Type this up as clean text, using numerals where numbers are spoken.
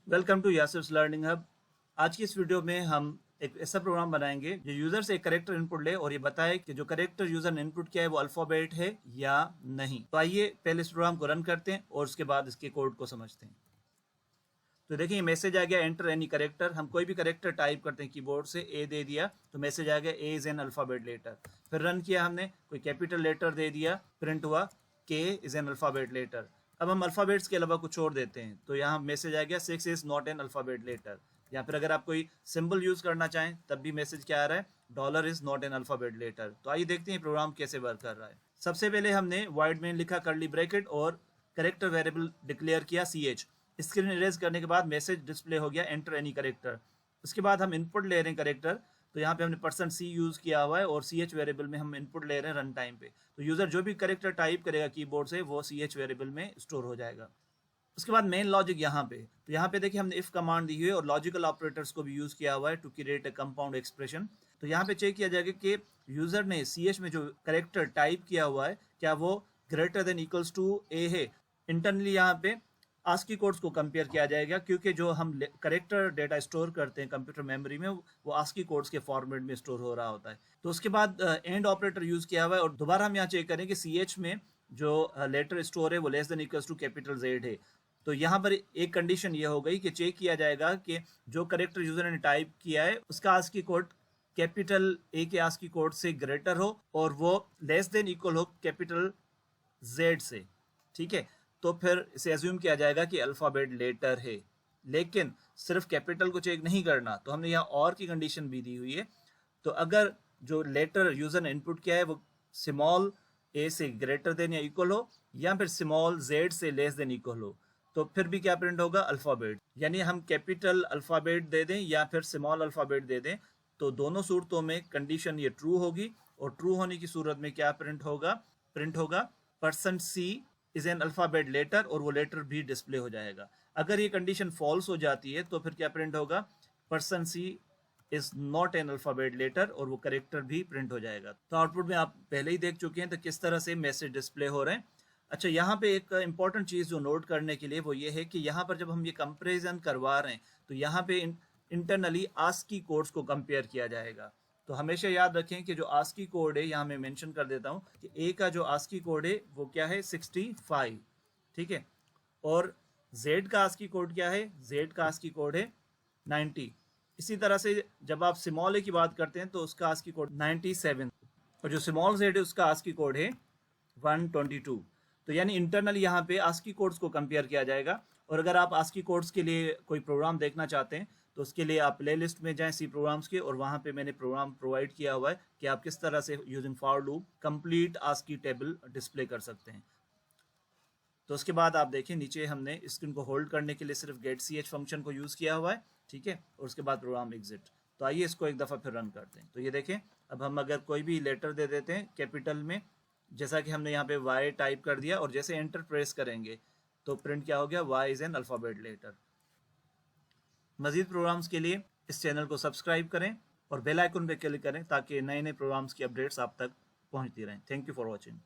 Welcome to Yasir's learning hub. आज की इस वीडियो में हम एक ऐसा प्रोग्राम बनाएंगे जो यूजर से एक करेक्टर इनपुट ले और ये बताए कि जो करेक्टर यूजर ने इनपुट किया है वो अल्फाबेट है या नहीं। तो आइए पहले इस प्रोग्राम को रन करते हैं और उसके बाद इसके कोड को समझते हैं। तो देखिए मैसेज आ गया एंटर एनी करेक्टर। हम कोई भी करेक्टर टाइप करते हैं कीबोर्ड से, ए दे दिया तो मैसेज आ गया ए इज एन अल्फाबेट लेटर। फिर रन किया हमने, कोई कैपिटल लेटर दे दिया, प्रिंट हुआ के इज एन अल्फाबेट लेटर। अब हम अल्फाबेट्स के अलावा कुछ और देते हैं तो यहाँ मैसेज आ गया 6 is not an alphabet letter. या फिर अगर आप कोई सिंबल यूज करना चाहें तब भी मैसेज क्या आ रहा है, dollar is not an alphabet letter. तो आइए देखते हैं प्रोग्राम कैसे वर्क कर रहा है। सबसे पहले हमने वाइड मेन लिखा, कर्ली ब्रैकेट और करेक्टर वेरिएबल डिक्लेयर किया CH। स्क्रीन इरेज करने के बाद मैसेज डिस्प्ले हो गया एंटर एनी करेक्टर। उसके बाद हम इनपुट ले रहे हैं करेक्टर, तो यहाँ पे हमने %C यूज किया हुआ है और CH वेरिएबल में हम इनपुट ले रहे हैं रन टाइम पे। तो यूजर जो भी करेक्टर टाइप करेगा कीबोर्ड से वो CH वेरिएबल में स्टोर हो जाएगा। उसके बाद मेन लॉजिक यहाँ पे, तो यहाँ पे देखिए हमने इफ कमांड दी हुई है और लॉजिकल ऑपरेटर्स को भी यूज किया हुआ है to create a compound expression. तो यहाँ पे चेक किया जाएगा कि यूजर ने CH में जो करेक्टर टाइप किया हुआ है क्या वो greater than equals to A है। इंटरनली यहाँ पे ASCII कोड्स को कंपेयर किया जाएगा क्योंकि जो हम करेक्टर डेटा स्टोर करते हैं कंप्यूटर मेमोरी में वो ASCII कोड्स के फॉर्मेट में स्टोर हो रहा होता है। तो उसके बाद एंड ऑपरेटर यूज किया हुआ है और दोबारा हम यहाँ चेक करें कि CH में जो लेटर स्टोर है वो less than equals to capital Z है। तो यहाँ पर एक कंडीशन ये हो गई कि चेक किया जाएगा कि जो करेक्टर यूजर ने टाइप किया है उसका ASCII कोड कैपिटल A के ASCII कोड से ग्रेटर हो और वो लेस देन इक्वल हो कैपिटल Z से। ठीक है, तो फिर इसे एज्यूम किया जाएगा कि अल्फाबेट लेटर है। लेकिन सिर्फ कैपिटल को चेक नहीं करना, तो हमने यहाँ और की कंडीशन भी दी हुई है। तो अगर जो लेटर यूजर ने इनपुट किया है वो स्मॉल a से ग्रेटर देन या इक्वल हो या फिर स्मॉल z से लेस देन इक्वल हो, तो फिर भी क्या प्रिंट होगा, अल्फाबेट। यानी हम कैपिटल अल्फाबेट दे दें या फिर स्मॉल अल्फाबेट दे दें, तो दोनों सूरतों में कंडीशन ये ट्रू होगी और ट्रू होने की सूरत में क्या प्रिंट होगा %C is an alphabet letter और वो लेटर भी डिस्प्ले हो जाएगा। अगर ये कंडीशन फॉल्स हो जाती है तो फिर क्या प्रिंट होगा, %C is not an alphabet letter और वो करेक्टर भी प्रिंट हो जाएगा। तो आउटपुट में आप पहले ही देख चुके हैं तो किस तरह से मैसेज डिस्प्ले हो रहे हैं। अच्छा, यहाँ पे एक इंपॉर्टेंट चीज जो नोट करने के लिए वो ये है कि यहाँ पर जब हम ये कंपेरिजन करवा रहे हैं तो यहाँ पे इंटरनली ASCII कोड्स को कंपेयर किया जाएगा। तो हमेशा याद रखें कि जो ASCII कोड है, यहाँ मैं मेंशन कर देता हूँ कि A का जो ASCII कोड है वो क्या है 65, ठीक है, और Z का ASCII कोड क्या है, Z का ASCII कोड है 90। इसी तरह से जब आप स्मॉल a की बात करते हैं तो उसका ASCII कोड 97 और जो स्मॉल z है उसका ASCII कोड है 122। तो यानी इंटरनली यहाँ पे ASCII कोड्स को कंपेयर किया जाएगा। और अगर आप ASCII कोड्स के लिए कोई प्रोग्राम देखना चाहते हैं तो उसके लिए आप प्लेलिस्ट में जाएं C प्रोग्राम्स के, और वहाँ पे मैंने प्रोग्राम प्रोवाइड किया हुआ है कि आप किस तरह से using for loop complete ASCII table display कर सकते हैं। तो उसके बाद आप देखें नीचे हमने स्क्रीन को होल्ड करने के लिए सिर्फ गेट CH फंक्शन को यूज़ किया हुआ है, ठीक है, और उसके बाद प्रोग्राम एग्जिट। तो आइए इसको एक दफ़ा फिर रन करते हैं। तो ये देखें, अब हम अगर कोई भी लेटर दे देते हैं कैपिटल में, जैसा कि हमने यहाँ पे Y टाइप कर दिया और जैसे एंटर प्रेस करेंगे तो प्रिंट क्या हो गया, Y is an alphabet letter. मजीद प्रोग्राम्स के लिए इस चैनल को सब्सक्राइब करें और बेल आइकन पे क्लिक करें ताकि नए नए प्रोग्राम्स की अपडेट्स आप तक पहुँचती रहें। Thank you for watching.